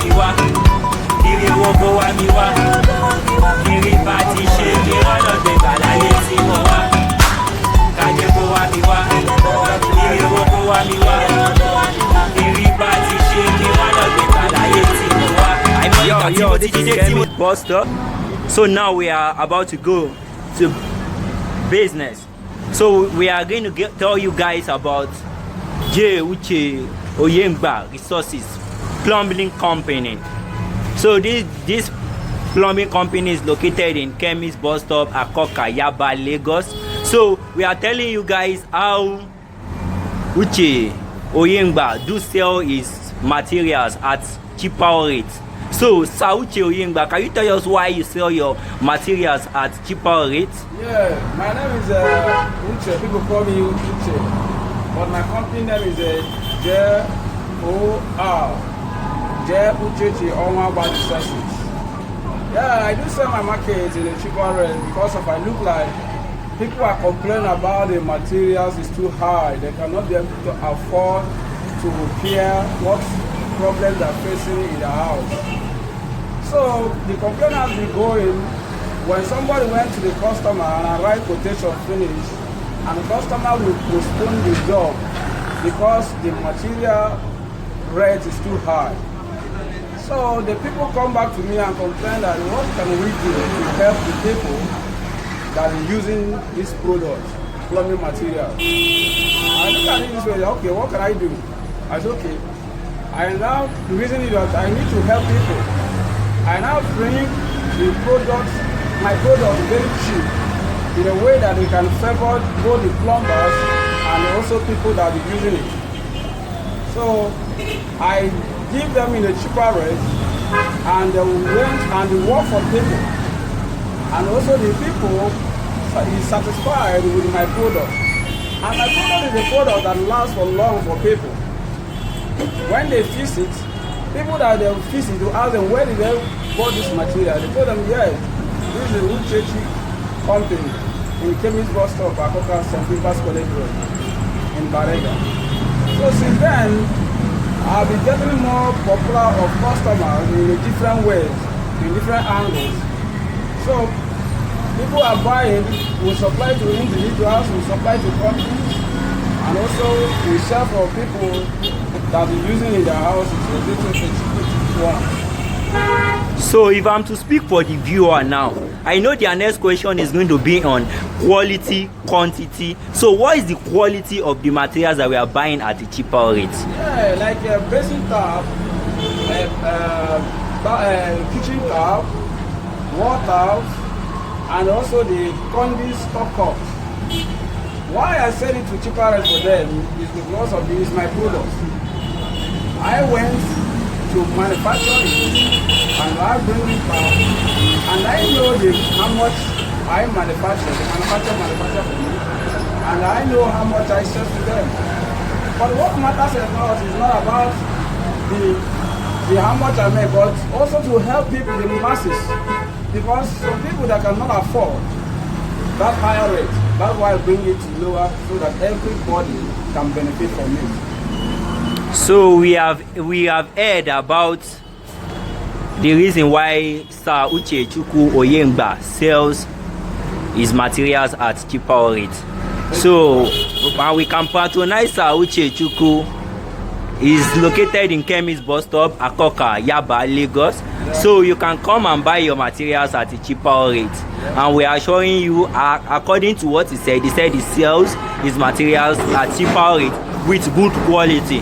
mi wá. Kiri owó kó wá mi wá. Kiri bá ti ṣe kí rọ́nà gbé gbàláyé tí mo wá. Kájé kó wá mi wá. Kiri owó kó wá mi wá. Kiri bá ti ṣe kí rọ́nà gbé gbàláyé tí mo wá. Yo, this is Kenny's bus stop. So now we are about to go to business. So we are going to tell you guys about Onweagba Resources Plumbing Company. So this plumbing company is located in Chemist bus stop, Akoka, Yaba, Lagos. So we are telling you guys how Onweagba do sell his materials at cheaper rates. So, Onweagba, can you tell us why you sell your materials at cheaper rates? Yeah, my name is Uche. People call me Uche, but my company name is Uchechi Onweagba Resources. Yeah, I do sell my market in a cheaper rate because of I look like people are complaining about the materials is too high. They cannot be able to afford to repair what problems they're facing in the house. So the complaint has been going when somebody went to the customer and a right quotation finished, and the customer will postpone the job because the material rate is too high. So the people come back to me and complain that what can we do to help the people that are using this product, plumbing material. I look at it this way, okay, what can I do? I said, okay. The reason is that I need to help people. I now bring my product very cheap in a way that they can favor both the plumbers and also people that are using it. So I give them in a cheaper rate and they rent and they work for people. And also the people is satisfied with my product. And my product is a product that lasts for long for people. When they visit, people that they visit to ask them where did they bought this material, they told them yes, this is a uchechi company in Chemist bus stop, Akoka, St. Peter's College Road in Barega. So since then, I've been getting more popular of customers in different ways, in different angles. So people are buying, we supply to individuals, we supply to companies, and also we sell for people that are using in their houses a little cheap one. So if I'm to speak for the viewer now, I know their next question is going to be on quality, quantity. So what is the quality of the materials that we are buying at the cheaper rates? Yeah, like a basin tap, kitchen tap, wall taps, and also the conduit stock cups. Why I sell it to cheaper rates for them is because of this my product. I went to manufacture it and I bring it back and I know how much I manufacture, the manufacture for me, and I know how much I sell to them. But what matters about is not about the how much I make, but also to help people, the masses, because some people that cannot afford that higher rate, that's why I bring it lower so that everybody can benefit from it. So we have heard about the reason why Sir Uchechi Onweagba sells his materials at cheaper rates. So we can patronize Sir Uchechi. Is located in Chemist bus stop, Akoka, Yaba, Lagos. So you can come and buy your materials at a cheaper rate. And we are showing you, according to what he said he sells his materials at cheaper rate with good quality.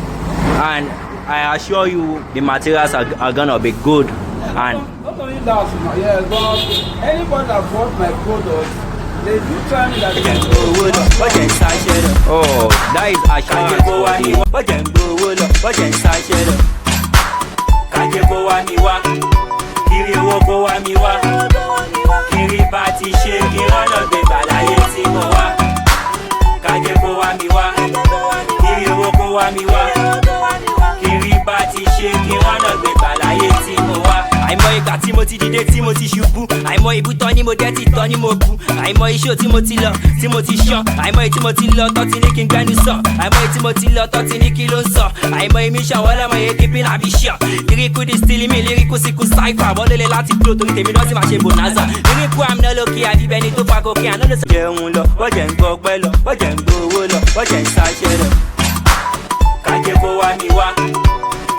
And I assure you the materials are gonna be good. And not only that, yes, but anybody that bought my product, they do tell me that oh, that is assurance for you. Kiri owó kó wá mi wá. Kiri bá ti ṣe kí rọ́nà gbé gbàláyé tí mo wá. Kájé kó wá mi wá. Kiri owó kó wá mi wá. Kiri bá ti ṣe kí rọ́nà gbé gbàláyé tí mo wá. Àìmọ̀ ìgbà tí mo mo ti dìde tí mo ti ṣubú àìmọ̀ ìbútọ́ ni mo dẹ́ ti tọ́ ni mo kú àìmọ̀ iṣẹ́ tí mo ti lọ tí mo ti ṣan àìmọ̀ tí mo ti lọ tọ́ ti ní kí n gbẹ́nu sọ àìmọ̀ tí mo ti lọ tọ́ ti ní kí ló ń sọ àìmọ̀ èmi ṣàwọ́ lọ́mọ yẹn kí pín àbí ṣọ lyrical distilling mi lyrical sickle cypher bọ́lélẹ̀ láti flow torí tèmi náà sì máa ṣe bonanza lyrical am náà lókè àbíbẹ́ni tó fa kókè àná ló sọ. jẹun lọ bọ́jẹ̀ ń gbọ́ pẹ́ lọ bọ́jẹ̀ ń gbowó lọ bọ́jẹ̀ ń sáṣẹ́ lọ kájé kó wá mi wá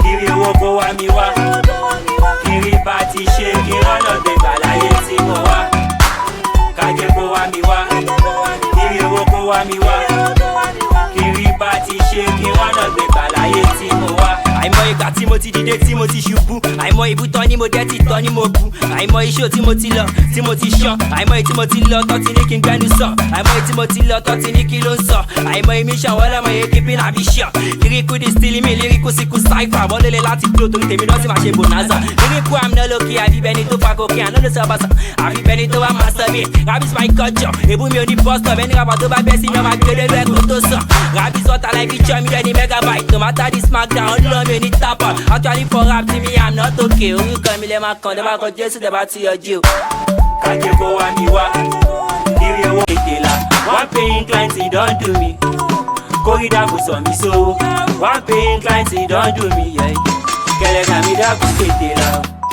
kiri owó kó wá mi wá kiri bá ti ṣe kí rọ́nà gbẹ̀gbà láyé tí mo wá kájé kó wá mi wá kiri owó kó wá mi wá kiri bá ti ṣe kí rọ́nà gbẹ̀gbà láyé tí mo wá. àìmọ̀ ìgbà tí mo ti dìde tí mo ti ṣubú àìmọ̀ ìbútọ́ ni mo dẹ́ ti tọ́ ni mo kú àìmọ̀ iṣẹ́ tí mo ti lọ tí mo ti ṣan àìmọ̀ tí mo ti lọ tọ́ ti ní kí n gbẹ́nu sọ àìmọ̀ tí mo ti lọ tọ́ ti ní kí ló ń sọ àìmọ̀ èmi ṣàwọ́ lọ́mọ yẹn kí pín àbí ṣọ lyrical distilling mi lyrical sickle cypher bọ́lélẹ̀ láti flow torí tèmi náà sì máa ṣe bonanza lyrical am náà lókè àbíbẹ́ni tó fa kókè àná ló sọ bàtà àbíbẹ́ni tó wá masturbate rap is my culture èbú mi ò ní bus stop ẹni rapper tó bá bẹ́ sí mi ọmọ agbélé lọ ẹ̀kọ́ tó sàn rap is what I like feature mi lẹ́ni megabyte no matter the smackdown ọdún mi ò ní tapa actually for rap tí mi am not okay orúkọ mi lẹ́ máa kàn dẹ́gbà kan jésù dẹ́gbà tí yọjú o. kájé kó wá mi wá kiri owó kéde la one paying client he don do me kórìdà kò sọ mi sówó one paying client he don do me kẹlẹ kàmí dàkú kéde la.